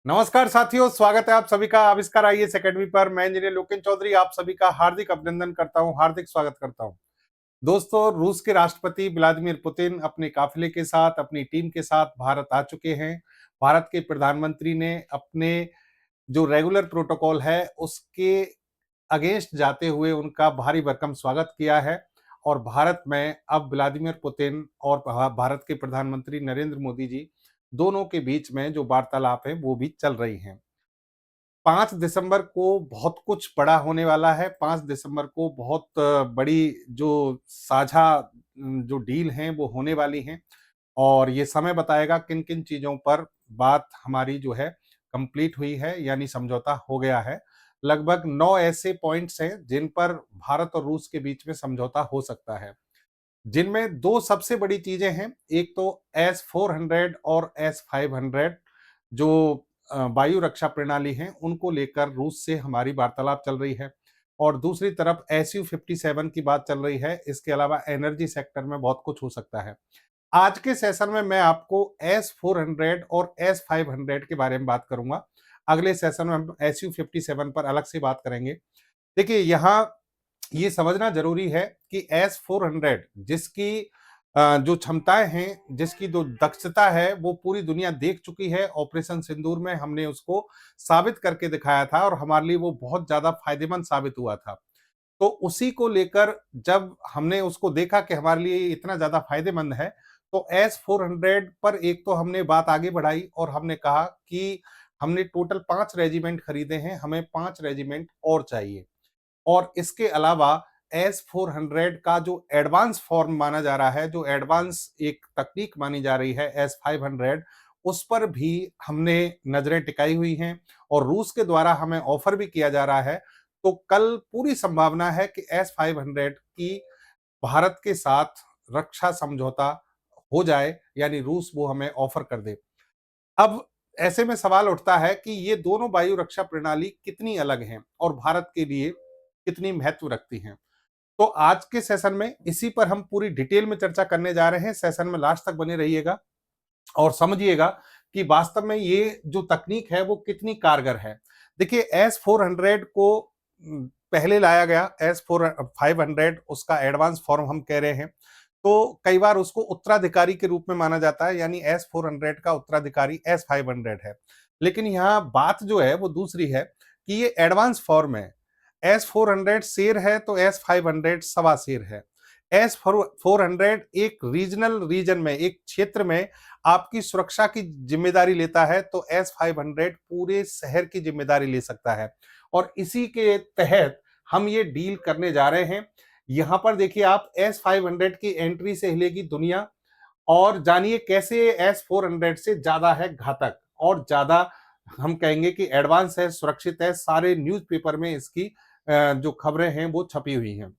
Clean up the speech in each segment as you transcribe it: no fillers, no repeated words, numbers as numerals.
नमस्कार साथियों, स्वागत है आप सभी का आविष्कार आईएएस एकेडमी पर। मैं इंजीनियर लोकेन चौधरी आप सभी का हार्दिक अभिनंदन करता हूं, हार्दिक स्वागत करता हूं। दोस्तों, रूस के राष्ट्रपति व्लादिमीर पुतिन अपने काफिले के साथ, अपनी टीम के साथ भारत आ चुके हैं। भारत के प्रधानमंत्री ने अपने जो रेगुलर प्रोटोकॉल है उसके अगेंस्ट जाते हुए उनका भारी भरकम स्वागत किया है। और भारत में अब व्लादिमीर पुतिन और भारत के प्रधानमंत्री नरेंद्र मोदी जी दोनों के बीच में जो वार्तालाप है वो भी चल रही हैं। 5 दिसंबर को बहुत कुछ बड़ा होने वाला है। 5 दिसंबर को बहुत बड़ी जो साझा जो डील हैं वो होने वाली हैं और ये समय बताएगा किन-किन चीज़ों पर बात हमारी जो है कंप्लीट हुई है, यानी समझौता हो गया है। लगभग 9 ऐसे पॉइंट्स हैं जिन पर भारत और रूस के बीच में समझौता हो सकता है, जिनमें 2 सबसे बड़ी चीज़ें हैं। एक तो एस-400 और एस-500 जो वायु रक्षा प्रणाली हैं, उनको लेकर रूस से हमारी वार्तालाप चल रही है और दूसरी तरफ SU-57 की बात चल रही है। इसके अलावा एनर्जी सेक्टर में बहुत कुछ हो सकता है। आज के सेशन में मैं आपको एस-400 और एस-500 के बारे में बात करूँगा। अगले सेशन में हम SU-57 पर अलग से बात करेंगे। देखिए, यहाँ ये समझना ज़रूरी है कि एस-400 जिसकी जो क्षमताएँ हैं, जिसकी जो दक्षता है, वो पूरी दुनिया देख चुकी है। ऑपरेशन सिंदूर में हमने उसको साबित करके दिखाया था और हमारे लिए वो बहुत ज़्यादा फ़ायदेमंद साबित हुआ था। तो उसी को लेकर जब हमने उसको देखा कि हमारे लिए इतना ज़्यादा फ़ायदेमंद है, तो एस-400 पर एक तो हमने बात आगे बढ़ाई और हमने कहा कि हमने टोटल 5 रेजिमेंट खरीदे हैं, हमें 5 रेजिमेंट और चाहिए। और इसके अलावा एस-400 का जो एडवांस फॉर्म माना जा रहा है, जो एडवांस एक तकनीक मानी जा रही है एस-500, उस पर भी हमने नज़रें टिकाई हुई हैं और रूस के द्वारा हमें ऑफ़र भी किया जा रहा है। तो कल पूरी संभावना है कि एस-500 की भारत के साथ रक्षा समझौता हो जाए, यानी रूस वो हमें ऑफ़र कर दे। अब ऐसे में सवाल उठता है कि ये दोनों वायु रक्षा प्रणाली कितनी अलग हैं और भारत के लिए कितनी महत्व रखती हैं। तो आज के सेशन में इसी पर हम पूरी डिटेल में चर्चा करने जा रहे हैं। सेशन में लास्ट तक बने रहिएगा और समझिएगा कि वास्तव में ये जो तकनीक है वो कितनी कारगर है। देखिए, एस-400 को पहले लाया गया, एस-500 उसका एडवांस फॉर्म हम कह रहे हैं। तो कई बार उसको उत्तराधिकारी के रूप में माना जाता है, यानी एस-400 का उत्तराधिकारी एस-500 है। लेकिन यहाँ बात जो है वो दूसरी है कि ये एडवांस फॉर्म है। एस-400 शेर है तो एस-500 सवा शेर है। एस-400 एक रीजन में, एक क्षेत्र में आपकी सुरक्षा की जिम्मेदारी लेता है, तो एस-500 पूरे शहर की जिम्मेदारी ले सकता है और इसी के तहत हम ये डील करने जा रहे हैं। यहाँ पर देखिए, आप एस-500 की एंट्री से हिलेगी दुनिया और जानिए कैसे एस-400 से ज़्यादा है घातक और ज़्यादा हम कहेंगे कि एडवांस है, सुरक्षित है। सारे न्यूज़पेपर में इसकी जो खबरें हैं वो छपी हुई हैं।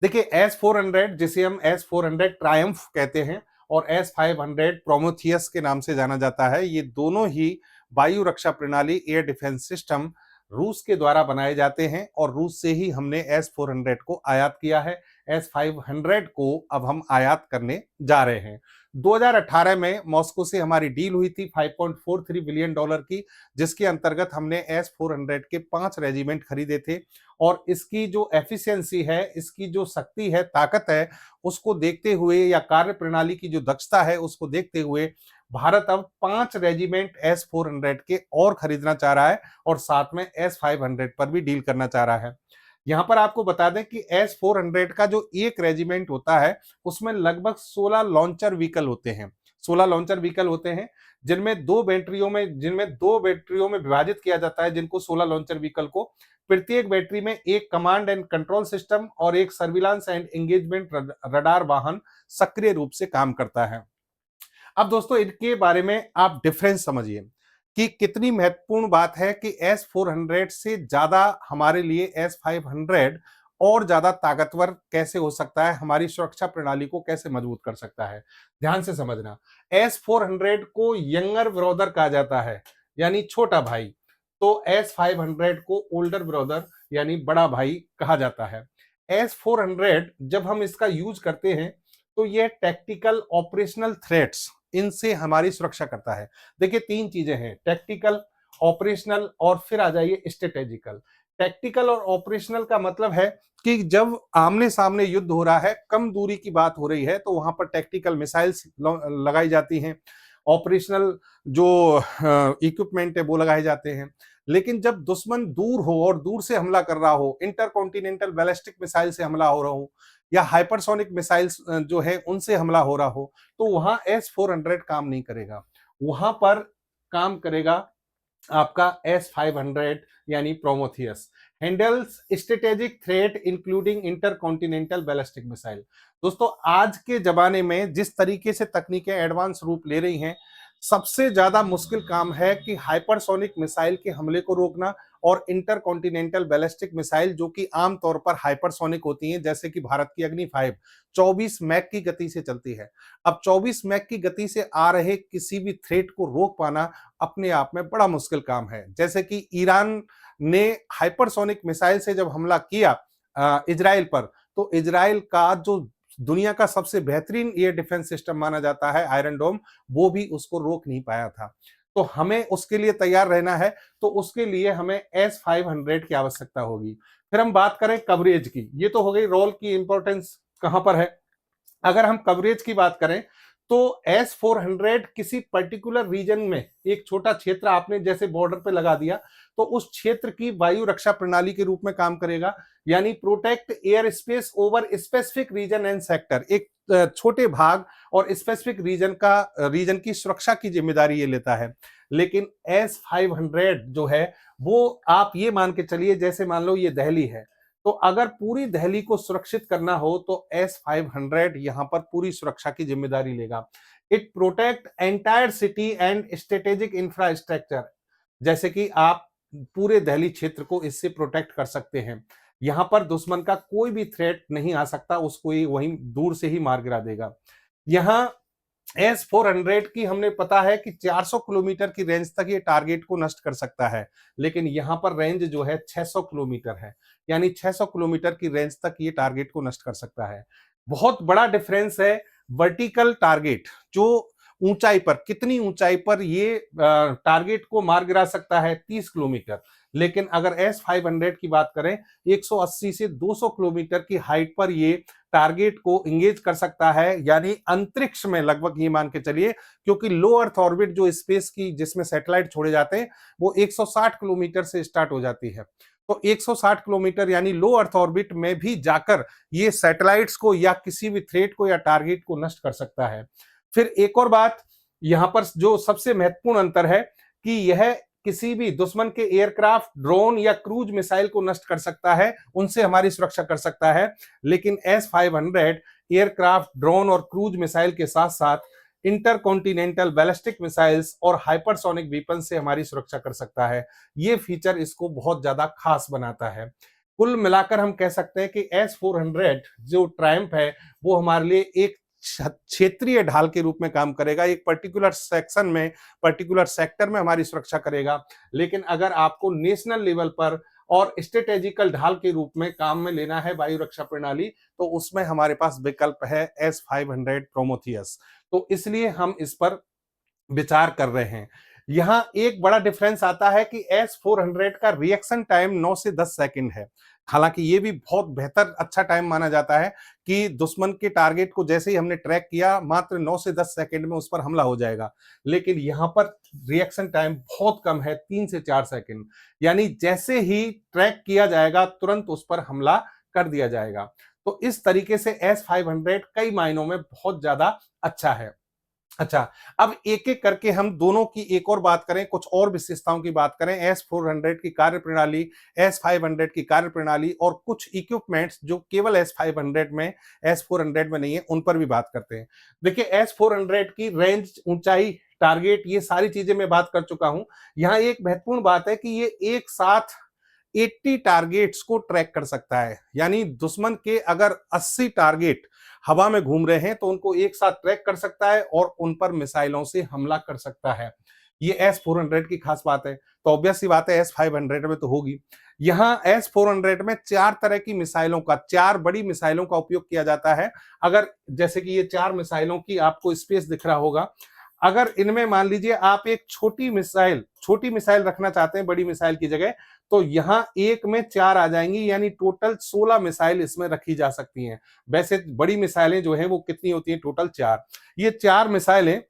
देखिए, एस-400 जिसे हम एस-400 ट्रायम्फ कहते हैं और एस-500 प्रोमेथियस के नाम से जाना जाता है, ये दोनों ही वायु रक्षा प्रणाली, एयर डिफेंस सिस्टम रूस के द्वारा बनाए जाते हैं और रूस से ही हमने एस-400 को आयात किया है। एस-500 को अब हम आयात करने जा रहे हैं। 2018 में मॉस्को से हमारी डील हुई थी $5.43 बिलियन की, जिसके अंतर्गत हमने एस-400 के 5 रेजिमेंट खरीदे थे और इसकी जो एफिशिएंसी है, इसकी जो शक्ति है, ताकत है, उसको देखते हुए या कार्य प्रणाली की जो दक्षता है, उसको देखते हुए भारत अब 5 रेजिमेंट एस-400 के और खरीदना चाह रहा है और साथ में एस-500 पर भी डील करना चाह रहा है। यहाँ पर आपको बता दें कि एस-400 का जो एक रेजिमेंट होता है, उसमें लगभग 16 लॉन्चर व्हीकल होते हैं। 16 लॉन्चर व्हीकल होते हैं, जिनमें 2 बैटरियों में विभाजित किया जाता है, जिनको 16 लॉन्चर व्हीकल को। प्रत्येक बैटरी में एक कमांड एंड कंट्रोल सिस्टम और एक सर्विलांस एंड एंगेजमेंट रडार वाहन सक्रिय रूप से काम करता है। अब दोस्तों, इनके बारे में आप डिफरेंस समझिए कि कितनी महत्वपूर्ण बात है कि एस-400 से ज्यादा हमारे लिए एस-500 और ज्यादा ताकतवर कैसे हो सकता है, हमारी सुरक्षा प्रणाली को कैसे मजबूत कर सकता है। ध्यान से समझना, एस-400 को यंगर ब्रदर कहा जाता है, यानी छोटा भाई। तो एस-500 को ओल्डर ब्रदर यानी बड़ा भाई कहा जाता है। एस-400 जब हम इसका यूज करते हैं तो ये टैक्टिकल ऑपरेशनल थ्रेट्स, इनसे हमारी सुरक्षा करता है। देखिए 3 चीजें हैं, टैक्टिकल, ऑपरेशनल और फिर आ जाइए स्ट्रेटेजिकल। टैक्टिकल और ऑपरेशनल का मतलब है कि जब आमने सामने युद्ध हो रहा है, कम दूरी की बात हो रही है, तो वहां पर टैक्टिकल मिसाइल्स लगाई जाती हैं, ऑपरेशनल जो इक्विपमेंट है वो लगाए जाते हैं। लेकिन जब दुश्मन दूर हो और दूर से हमला कर रहा हो, इंटरकॉन्टिनेंटल बैलिस्टिक मिसाइल से हमला हो रहा हो या हाइपरसोनिक मिसाइल्स जो है उनसे हमला हो रहा हो, तो वहां S-400 काम नहीं करेगा। वहां पर काम करेगा आपका S-500 यानी Prometheus. Handles strategic threat including intercontinental ballistic missile. दोस्तों आज के जमाने में जिस तरीके से तकनीकें एडवांस रूप ले रही हैं, सबसे ज्यादा मुश्किल काम है कि हाइपरसोनिक मिसाइल के हमले को रोकना और इंटरकॉन्टिनेंटल बैलिस्टिक मिसाइल जो कि आमतौर पर हाइपरसोनिक होती हैं, जैसे कि भारत की अग्नि 5 24 मैक की गति से चलती है। अब 24 मैक की गति से आ रहे किसी भी थ्रेट को रोक पाना अपने आप में बड़ा मुश्किल काम है। जैसे कि ईरान ने हाइपरसोनिक मिसाइल से जब हमला किया इजराइल पर, तो इजराइल का जो दुनिया का सबसे बेहतरीन एयर डिफेंस सिस्टम माना जाता है आयरन डोम, वो भी उसको रोक नहीं पाया था। तो हमें उसके लिए तैयार रहना है, तो उसके लिए हमें S-500 की आवश्यकता होगी। फिर हम बात करें कवरेज की, ये तो हो गई रोल की इंपॉर्टेंस कहां पर है। अगर हम कवरेज की बात करें तो S-400 किसी पर्टिकुलर रीजन में एक छोटा क्षेत्र आपने जैसे बॉर्डर पे लगा दिया, तो उस क्षेत्र की वायु रक्षा प्रणाली के रूप में काम करेगा, यानी protect air space over specific region and sector. एक छोटे भाग और स्पेसिफिक रीजन की सुरक्षा की जिम्मेदारी ये लेता है। लेकिन S-500 जो है वो आप ये मान के चलिए, जैसे मान लो ये दिल्ली है, तो अगर पूरी दिल्ली को सुरक्षित करना हो तो S-500 यहां पर पूरी सुरक्षा की जिम्मेदारी लेगा। It protect entire city and strategic infrastructure, जैसे कि आप पूरे दिल्ली क्षेत्र को इससे प्रोटेक्ट कर सकते हैं। यहां पर दुश्मन का कोई भी थ्रेट नहीं आ सकता, उसको ये वहीं दूर से ही मार गिरा देगा। यहां S-400 की हमने पता है कि 400 किलोमीटर की रेंज तक ये टारगेट को नष्ट कर सकता है, लेकिन यहां पर रेंज जो है 600 किलोमीटर है, यानी 600 किलोमीटर की रेंज तक ये टारगेट को नष्ट कर सकता है। बहुत बड़ा डिफरेंस है वर्टिकल टारगेट, जो ऊंचाई पर, कितनी ऊंचाई पर ये टारगेट को मार गिरा सकता है, 30 किलोमीटर। लेकिन अगर S-500 की बात करें, 180 से 200 किलोमीटर की हाइट पर ये टारगेट को इंगेज कर सकता है, यानी अंतरिक्ष में लगभग ये मान के चलिए, क्योंकि लो अर्थ ऑर्बिट जो स्पेस की जिसमें सैटेलाइट छोड़े जाते हैं वो 160 किलोमीटर से स्टार्ट हो जाती है। तो 160 किलोमीटर यानी लो अर्थ ऑर्बिट में भी जाकर ये सैटेलाइट्स को या किसी भी थ्रेट को या टारगेट को नष्ट कर सकता है। फिर एक और बात यहां पर जो सबसे महत्वपूर्ण अंतर है कि यह किसी भी दुश्मन के एयरक्राफ्ट, ड्रोन या क्रूज मिसाइल को नष्ट कर सकता है, उनसे हमारी सुरक्षा कर सकता है। लेकिन S-500 एयरक्राफ्ट, ड्रोन और क्रूज मिसाइल के साथ साथ इंटरकॉन्टिनेंटल बैलिस्टिक मिसाइल्स और हाइपरसोनिक वेपन से हमारी सुरक्षा कर सकता है। ये फीचर इसको बहुत ज्यादा खास बनाता है। कुल मिलाकर हम कह सकते हैं कि S-400 जो ट्रायम्फ है वो हमारे लिए एक क्षेत्रीय ढाल के रूप में काम करेगा, एक पर्टिकुलर सेक्शन में, पर्टिकुलर सेक्टर में हमारी सुरक्षा करेगा। लेकिन अगर आपको नेशनल लेवल पर और स्ट्रेटेजिकल ढाल के रूप में काम में लेना है वायु रक्षा प्रणाली, तो उसमें हमारे पास विकल्प है S-500 प्रोमेथियस। तो इसलिए हम इस पर विचार कर रहे हैं। यहां एक बड़ा डिफरेंस आता है कि S-400 का रिएक्शन टाइम 9 से 10 सेकंड है। हालांकि ये भी बहुत बेहतर अच्छा टाइम माना जाता है कि दुश्मन के टारगेट को जैसे ही हमने ट्रैक किया मात्र 9 से 10 सेकंड में उस पर हमला हो जाएगा। लेकिन यहां पर रिएक्शन टाइम बहुत कम है, 3 से 4 सेकंड, यानी जैसे ही ट्रैक किया जाएगा तुरंत उस पर हमला कर दिया जाएगा। तो इस तरीके से S-500 कई मायनों में बहुत ज्यादा अच्छा है। अच्छा, अब एक-एक करके हम दोनों की एक और बात करें, कुछ और विशेषताओं की बात करें, S-400 की कार्यप्रणाली, S-500 की कार्यप्रणाली और कुछ इक्विपमेंट्स जो केवल S-500 में, S-400 में नहीं है, उन पर भी बात करते हैं। देखिए S-400 की रेंज, ऊंचाई, टारगेट, ये सारी चीजें मैं बात कर चुका हूं। यहां एक महत्वपूर्ण बात है कि ये एक साथ 80 टारगेट्स को ट्रैक कर सकता है, यानी दुश्मन के अगर 80 टारगेट हवा में घूम रहे हैं तो उनको एक साथ ट्रैक कर सकता है और उन पर मिसाइलों से हमला कर सकता है। ये S-400 की खास बात है। तो ऑब्वियस सी बात है S-500 में तो होगी। यहां S-400 में 4 तरह की मिसाइलों का, 4 बड़ी मिसाइलों का उपयोग किया जाता है। अगर जैसे कि ये 4 मिसाइलों की आपको स्पेस दिख रहा होगा, अगर इनमें मान लीजिए आप एक छोटी मिसाइल रखना चाहते हैं बड़ी मिसाइल की जगह, तो यहां एक में 4 आ जाएंगी, यानी टोटल 16 मिसाइल इसमें रखी जा सकती हैं। वैसे बड़ी मिसाइलें जो है वो कितनी होती हैं? टोटल 4। ये 4 मिसाइलें,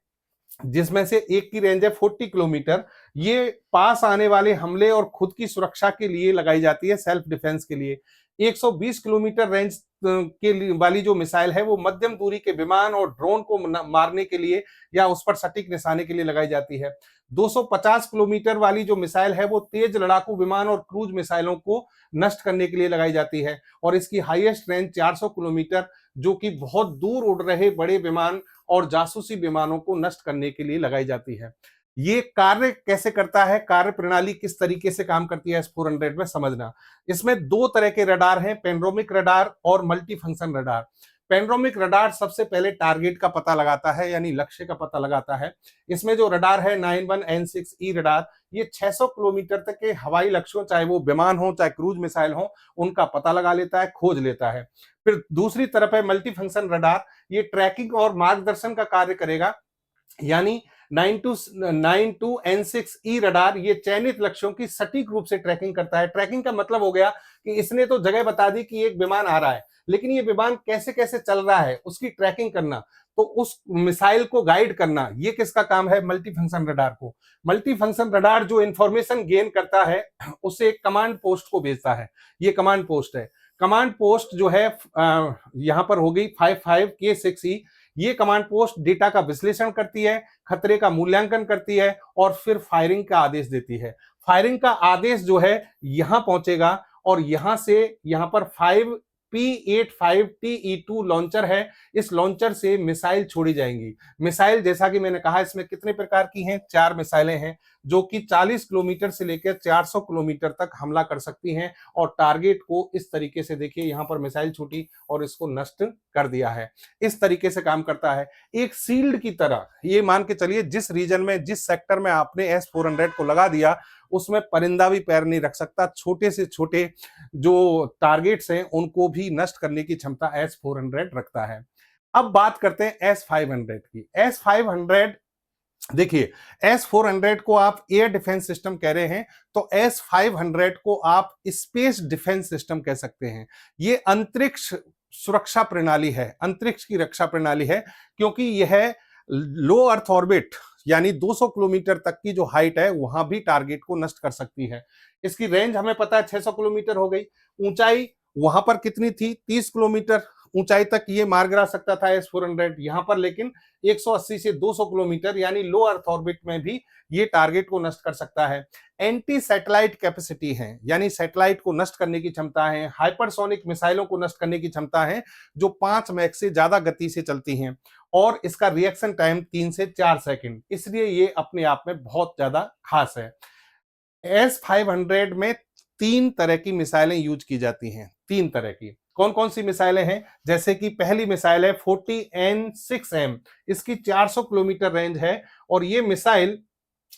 जिसमें से एक की रेंज है 40 किलोमीटर, ये पास आने वाले हमले और खुद की सुरक्षा के लिए लगाई जाती है, सेल्फ डिफेंस के लिए। 120 किलोमीटर रेंज के वाली जो मिसाइल है वो मध्यम दूरी के विमान और ड्रोन को मारने के लिए या उस पर सटीक निशाने के लिए लगाई जाती है। 250 किलोमीटर वाली जो मिसाइल है वो तेज लड़ाकू विमान और क्रूज मिसाइलों को नष्ट करने के लिए लगाई जाती है, और इसकी हाईएस्ट रेंज 400 किलोमीटर, जो कि बहुत दूर उड़ रहे बड़े विमान और जासूसी विमानों को नष्ट करने के लिए लगाई जाती है। ये कार्य कैसे करता है, कार्य प्रणाली किस तरीके से काम करती है S-400 में, समझना। इसमें 2 तरह के रडार हैं, पेनोरामिक रडार और multi function radar. Panoramic radar सबसे पहले टारगेट का पता लगाता है, यानी लक्ष्य का पता लगाता है। इसमें जो रडार है 91N6E रडार, ये 600 किलोमीटर तक के हवाई लक्ष्यों, चाहे वो विमान हो चाहे क्रूज मिसाइल हो, उनका पता लगा लेता है, खोज लेता है। फिर दूसरी तरफ है मल्टी फंक्शन रडार, ये ट्रैकिंग और मार्गदर्शन का कार्य करेगा, यानी 92N6E रडार ये चयनित लक्ष्यों की सटीक रूप से ट्रैकिंग करता है। ट्रैकिंग का मतलब हो गया कि इसने तो जगह बता दी कि एक विमान आ रहा है, लेकिन ये विमान कैसे कैसे चल रहा है उसकी ट्रैकिंग करना, तो उस मिसाइल को गाइड करना, ये किसका काम है? मल्टी फंक्शन रडार को। मल्टी फंक्शन रडार जो इंफॉर्मेशन गेन करता है उसे एक कमांड पोस्ट को भेजता है। ये कमांड पोस्ट है। कमांड पोस्ट जो है यहां पर हो गई 55K6E। ये कमांड पोस्ट डेटा का विश्लेषण करती है, खतरे का मूल्यांकन करती है और फिर फायरिंग का आदेश देती है। फायरिंग का आदेश जो है यहां पहुंचेगा और यहां से यहां पर 5P85TE2 लॉन्चर है, इस लॉन्चर से मिसाइल छोड़ी जाएंगी। मिसाइल जैसा कि मैंने कहा इसमें कितने प्रकार की हैं? 4 मिसाइलें हैं, जो कि 40 किलोमीटर से लेकर 400 किलोमीटर तक हमला कर सकती हैं, और टारगेट को इस तरीके से, देखिए यहां पर मिसाइल छूटी और इसको नष्ट कर दिया है। इस तरीके से काम करता है, एक शील्ड की तरह। ये मान के चलिए जिस रीजन में, जिस सेक्टर में आपने S-400 को लगा दिया, उसमें परिंदा भी पैर नहीं रख सकता। छोटे से छोटे जो टारगेट्स हैं उनको भी नष्ट करने की क्षमता S-400 रखता है। अब बात करते हैं S-500 की। S-500, देखिए S-400 को आप एयर डिफेंस सिस्टम कह रहे हैं, तो S-500 को आप स्पेस डिफेंस सिस्टम कह सकते हैं। ये अंतरिक्ष सुरक्षा प्रणाली है, अंतरिक्ष की रक्षा प्रणाली है, क्योंकि यह लो अर्थ ऑर्बिट, यानी 200 किलोमीटर तक की जो हाइट है वहां भी टारगेट को नष्ट कर सकती है। इसकी रेंज हमें पता है 600 किलोमीटर हो गई। ऊंचाई वहां पर कितनी थी? 30 किलोमीटर ऊंचाई तक ये मार गिरा सकता था S-400। यहां पर लेकिन 180 से 200 किलोमीटर, यानी लो अर्थ ऑर्बिट में भी ये टारगेट को नष्ट कर सकता है। एंटी सैटेलाइट कैपेसिटी है, यानी सैटेलाइट को नष्ट करने की क्षमता है। हाइपरसोनिक मिसाइलों को नष्ट करने की क्षमता है, जो 5 मैक से ज्यादा गति से चलती हैं, और इसका रिएक्शन टाइम 3 से 4 सेकंड, इसलिए ये अपने आप में बहुत ज्यादा खास है। S-500 में 3 तरह की मिसाइलें यूज की जाती हैं। 3 तरह की कौन कौन सी मिसाइलें हैं? जैसे कि पहली मिसाइल है 40N6M, इसकी 400 किलोमीटर रेंज है, और ये मिसाइल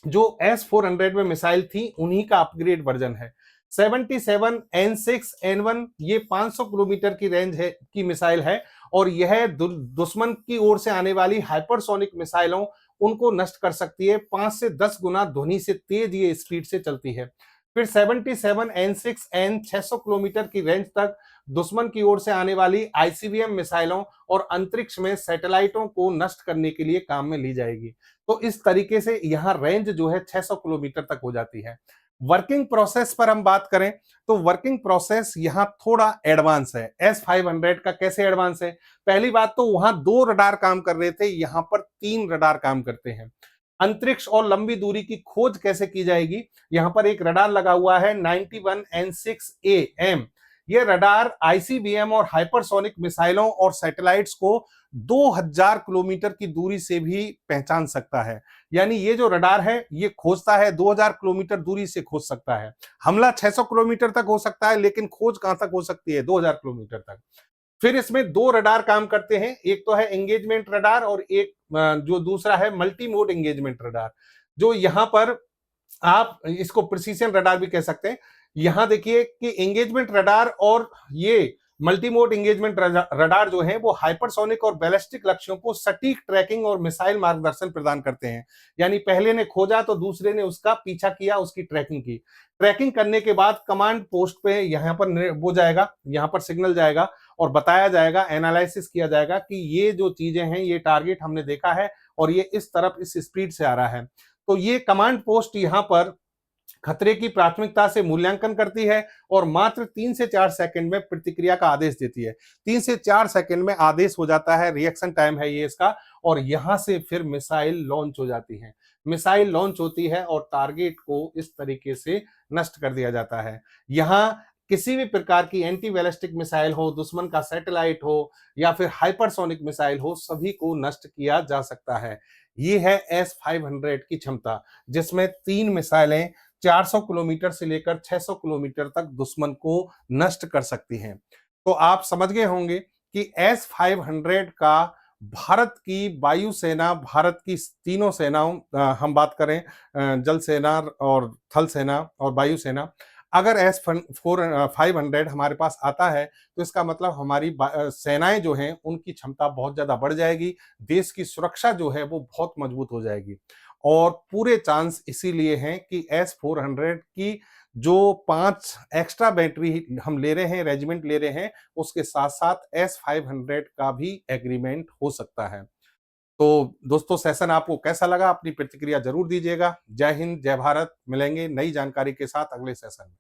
जो S-400 में मिसाइल थी उन्हीं का अपग्रेड वर्जन है। 77N6N1 ये 500 किलोमीटर की रेंज है की मिसाइल है, और यह दुश्मन की ओर से आने वाली हाइपरसोनिक मिसाइलों उनको नष्ट कर सकती है। 5 से 10 गुना ध्वनि से तेज ये स्पीड से चलती है। फिर 77N6N 600 किलोमीटर की रेंज तक दुश्मन की ओर से आने वाली ICBM मिसाइलों और अंतरिक्ष में सैटेलाइटों को नष्ट करने के लिए काम में ली जाएगी। तो इस तरीके से यहां रेंज जो है 600 किलोमीटर तक हो जाती है। वर्किंग प्रोसेस पर हम बात करें तो वर्किंग प्रोसेस यहां थोड़ा एडवांस है। S-500 का कैसे एडवांस है? पहली बात तो वहां 2 रडार काम कर रहे थे, यहां पर 3 रडार काम करते हैं। अंतरिक्ष और लंबी दूरी की खोज कैसे की जाएगी? यहां पर एक रडार लगा हुआ है 91N6AM। यह रडार ICBM और हाइपरसोनिक मिसाइलों और सैटेलाइट्स को 2000 किलोमीटर की दूरी से भी पहचान सकता है। यानी ये जो रडार है ये खोजता है 2000 किलोमीटर दूरी से खोज सकता है। हमला 600 किलोमीटर तक हो सकता है, लेकिन खोज कहां तक हो सकती है? 2000 किलोमीटर तक। फिर इसमें 2 रडार काम करते हैं, एक तो है एंगेजमेंट रडार और एक जो दूसरा है मल्टी मोड एंगेजमेंट रडार, जो यहां पर आप इसको प्रिसीजन रडार भी कह सकते हैं। यहां देखिए कि एंगेजमेंट रडार और ये मल्टी मोड एंगेजमेंट रडार जो है वो हाइपरसोनिक और बैलिस्टिक लक्ष्यों को सटीक ट्रैकिंग और मिसाइल मार्गदर्शन प्रदान करते हैं। यानी पहले ने खोजा तो दूसरे ने उसका पीछा किया, उसकी ट्रैकिंग की। ट्रैकिंग करने के बाद कमांड पोस्ट पे यहाँ पर वो जाएगा, यहाँ पर सिग्नल जाएगा और बताया जाएगा, एनालिसिस किया जाएगा कि ये जो चीजें हैं, ये टारगेट हमने देखा है और ये इस तरफ इस स्पीड से आ रहा है। तो ये कमांड पोस्ट यहाँ पर खतरे की प्राथमिकता से मूल्यांकन करती है और मात्र 3 से 4 सेकंड में प्रतिक्रिया का आदेश देती है। 3 से 4 सेकंड में आदेश हो जाता है, रिएक्शन टाइम है ये इसका, और यहां से फिर मिसाइल लॉन्च हो जाती है। मिसाइल लॉन्च होती है और टारगेट को इस तरीके से नष्ट कर दिया जाता है। यहां किसी भी प्रकार की एंटी बैलिस्टिक मिसाइल हो, दुश्मन का सैटेलाइट हो या फिर हाइपरसोनिक मिसाइल हो, सभी को नष्ट किया जा सकता है। ये है S-500 की क्षमता, जिसमें 3 मिसाइलें 400 किलोमीटर से लेकर 600 किलोमीटर तक दुश्मन को नष्ट कर सकती हैं। तो आप समझ गए होंगे कि S-500 का भारत की वायुसेना, भारत की तीनों सेनाओं, हम बात करें जल सेना और थल सेना और वायुसेना, अगर S-500 हमारे पास आता है तो इसका मतलब हमारी सेनाएं जो हैं उनकी क्षमता बहुत ज्यादा बढ़ जाएगी, देश की सुरक्षा जो है वो बहुत मजबूत हो जाएगी। और पूरे चांस इसीलिए हैं कि S-400 की जो 5 एक्स्ट्रा बैटरी हम ले रहे हैं, रेजिमेंट ले रहे हैं, उसके साथ साथ S-500 का भी एग्रीमेंट हो सकता है। तो दोस्तों, सेशन आपको कैसा लगा? अपनी प्रतिक्रिया जरूर दीजिएगा। जय हिंद, जय भारत। मिलेंगे नई जानकारी के साथ अगले सेशन में।